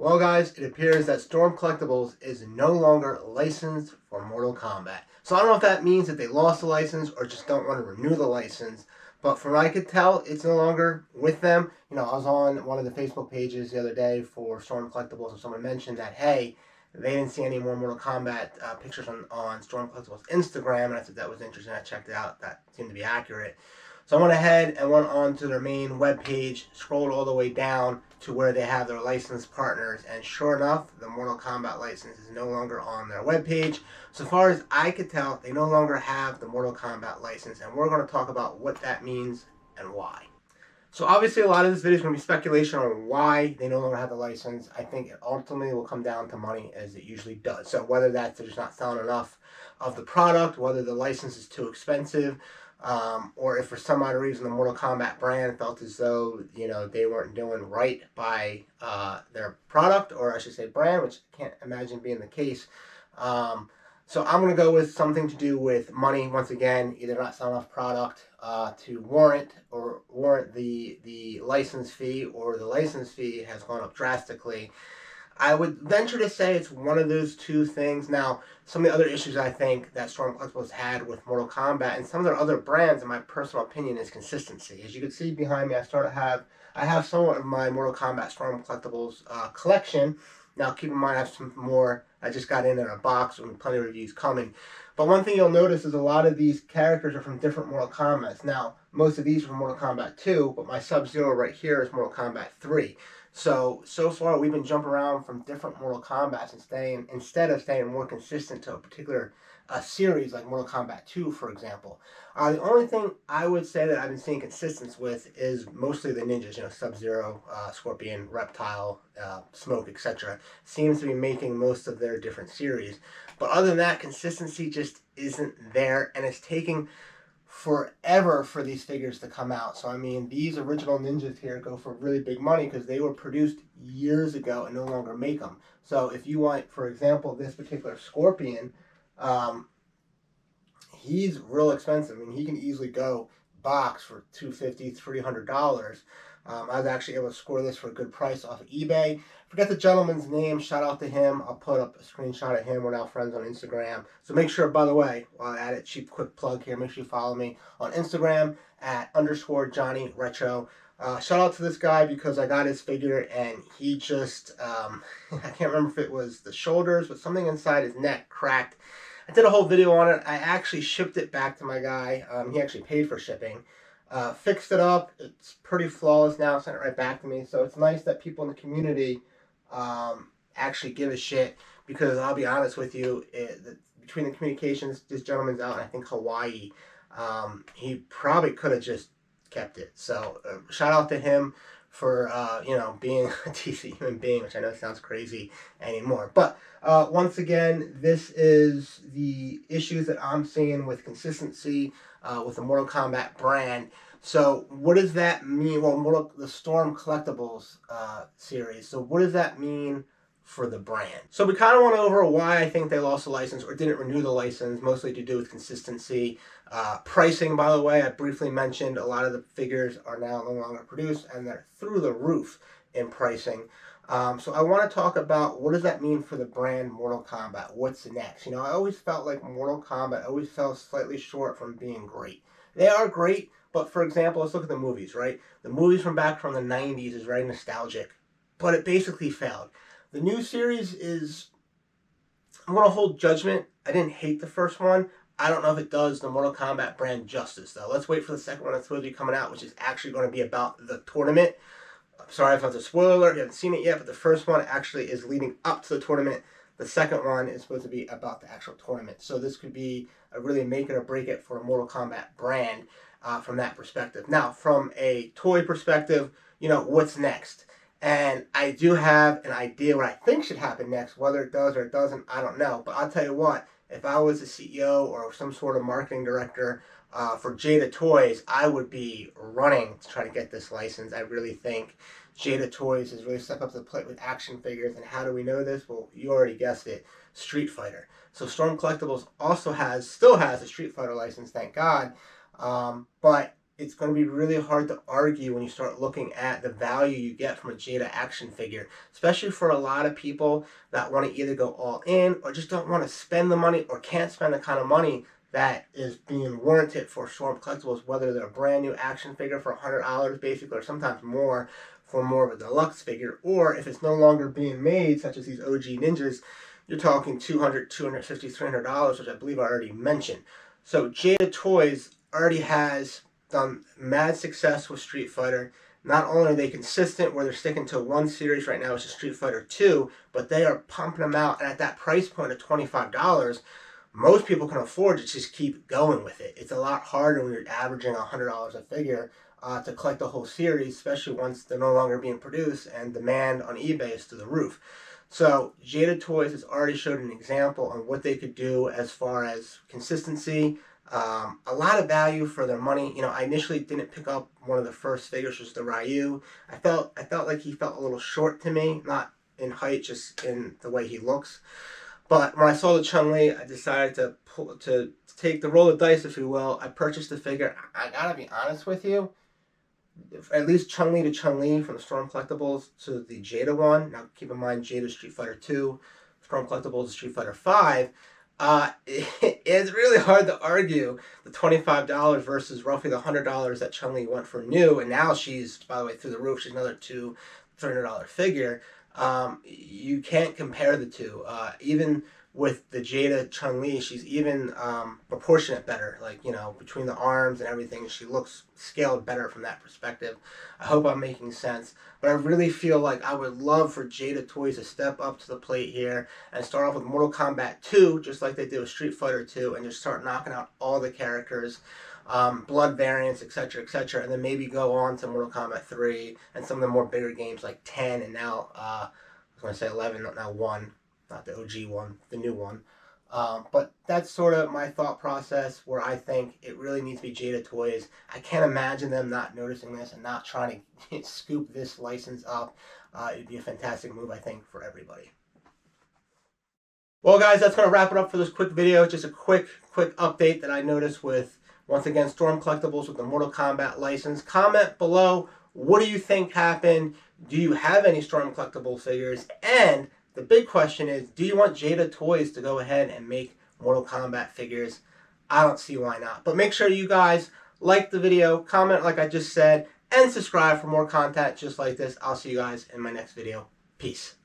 Well, guys, it appears that Storm Collectibles is no longer licensed for Mortal Kombat. So I don't know if that means that they lost the license or just don't want to renew the license. But from what I could tell, it's no longer with them. I was on one of the Facebook pages the other day for Storm Collectibles, and someone mentioned that, hey, they didn't see any more Mortal Kombat pictures on Storm Collectibles Instagram, and I thought that was interesting. I checked it out. That seemed to be accurate. So I went ahead and went on to their main webpage, scrolled all the way down to where they have their licensed partners, and sure enough, the Mortal Kombat license is no longer on their webpage. So far as I could tell, they no longer have the Mortal Kombat license, and we're going to talk about what that means and why. So obviously a lot of this video is going to be speculation on why they no longer have the license. I think it ultimately will come down to money, as it usually does. So whether that's they're just not selling enough of the product, whether the license is too expensive, or if for some odd reason the Mortal Kombat brand felt as though they weren't doing right by their product, or I should say brand, which I can't imagine being the case. So I'm going to go with something to do with money once again, either not selling enough product to warrant the license fee, or the license fee has gone up drastically. I would venture to say it's one of those two things. Now, some of the other issues I think that Storm Collectibles had with Mortal Kombat and some of their other brands, in my personal opinion, is consistency. As you can see behind me, I have somewhat of my Mortal Kombat Storm Collectibles collection. Now, keep in mind, I have some more. I just got in a box with plenty of reviews coming. But one thing you'll notice is a lot of these characters are from different Mortal Kombats. Now, most of these are from Mortal Kombat 2, but my Sub-Zero right here is Mortal Kombat 3. So far we've been jumping around from different Mortal Kombats and instead of staying more consistent to a particular series like Mortal Kombat 2, for example. The only thing I would say that I've been seeing consistency with is mostly the ninjas, Sub-Zero, Scorpion, Reptile, Smoke, etc. Seems to be making most of their different series. But other than that, consistency just isn't there, and it's taking forever for these figures to come out. So I mean, these original ninjas here go for really big money because they were produced years ago and no longer make them. So if you want, for example, this particular Scorpion, he's real expensive. I mean, he can easily go box for $250, $300. I was actually able to score this for a good price off of eBay. Forget the gentleman's name. Shout out to him. I'll put up a screenshot of him. We're now friends on Instagram. So make sure, by the way, while I add a cheap quick plug here, make sure you follow me on Instagram at _Johnny Retro. Shout out to this guy because I got his figure and he just, I can't remember if it was the shoulders, but something inside his neck cracked. I did a whole video on it. I actually shipped it back to my guy. He actually paid for shipping. Fixed it up. It's pretty flawless now. Sent it right back to me. So it's nice that people in the community actually give a shit, because I'll be honest with you, between the communications, this gentleman's out in, I think, Hawaii. He probably could have just kept it. So shout out to him for being a decent human being, which I know sounds crazy anymore. But once again, this is the issues that I'm seeing with consistency with the Mortal Kombat brand. So what does that mean? Well, the Storm Collectibles series. So what does that mean for the brand? So we kind of went over why I think they lost the license or didn't renew the license, mostly to do with consistency. Pricing, by the way, I briefly mentioned a lot of the figures are now no longer produced and they're through the roof in pricing. So I want to talk about what does that mean for the brand Mortal Kombat? What's next? I always felt like Mortal Kombat always fell slightly short from being great. They are great, but for example, let's look at the movies, right? The movies from back from the 90s is very nostalgic, but it basically failed. The new series is, I'm going to hold judgment. I didn't hate the first one. I don't know if it does the Mortal Kombat brand justice, though. Let's wait for the second one that's supposed to be coming out, which is actually going to be about the tournament. Sorry if that's a spoiler alert, you haven't seen it yet, but the first one actually is leading up to the tournament. The second one is supposed to be about the actual tournament. So this could be a really make it or break it for a Mortal Kombat brand from that perspective. Now, from a toy perspective, what's next? And I do have an idea what I think should happen next. Whether it does or it doesn't, I don't know. But I'll tell you what, if I was a CEO or some sort of marketing director for Jada Toys, I would be running to try to get this license. I really think Jada Toys has really stepped up to the plate with action figures. And how do we know this? Well, you already guessed it, Street Fighter. So Storm Collectibles also still has a Street Fighter license, thank God. But it's going to be really hard to argue when you start looking at the value you get from a Jada action figure, especially for a lot of people that want to either go all in or just don't want to spend the money or can't spend the kind of money that is being warranted for Storm Collectibles, whether they're a brand new action figure for $100 basically, or sometimes more for more of a deluxe figure, or if it's no longer being made, such as these OG Ninjas, you're talking $200, $250, $300, which I believe I already mentioned. So Jada Toys already has done mad success with Street Fighter. Not only are they consistent where they're sticking to one series right now, which is Street Fighter 2, but they are pumping them out, and at that price point of $25, most people can afford to just keep going with it. It's a lot harder when you're averaging $100 a figure to collect the whole series, especially once they're no longer being produced and demand on eBay is through the roof. So Jada Toys has already showed an example on what they could do as far as consistency, a lot of value for their money. You know, I initially didn't pick up one of the first figures, which was the Ryu. I felt like he felt a little short to me, not in height, just in the way he looks. But when I saw the Chun-Li, I decided to take the roll of dice, if you will. I purchased the figure. I gotta be honest with you, at least Chun-Li to Chun-Li from the Storm Collectibles to the Jada one. Now keep in mind Jada Street Fighter 2, Storm Collectibles Street Fighter 5. It's really hard to argue the $25 versus roughly the $100 that Chun-Li went for new, and now she's, by the way, through the roof. She's another $300 figure. You can't compare the two. Even with the Jada Chun-Li, she's even proportionate better. Like, you know, between the arms and everything, she looks scaled better from that perspective. I hope I'm making sense. But I really feel like I would love for Jada Toys to step up to the plate here and start off with Mortal Kombat 2, just like they did with Street Fighter 2, and just start knocking out all the characters, blood variants, etc., etc., and then maybe go on to Mortal Kombat 3 and some of the more bigger games like 10 and now, I was going to say 11, now 1, not the OG one, the new one. But that's sort of my thought process where I think it really needs to be Jada Toys. I can't imagine them not noticing this and not trying to scoop this license up. It'd be a fantastic move, I think, for everybody. Well, guys, that's going to wrap it up for this quick video. Just a quick update that I noticed with, once again, Storm Collectibles with the Mortal Kombat license. Comment below, what do you think happened? Do you have any Storm Collectible figures? And the big question is, do you want Jada Toys to go ahead and make Mortal Kombat figures? I don't see why not. But make sure you guys like the video, comment like I just said, and subscribe for more content just like this. I'll see you guys in my next video. Peace.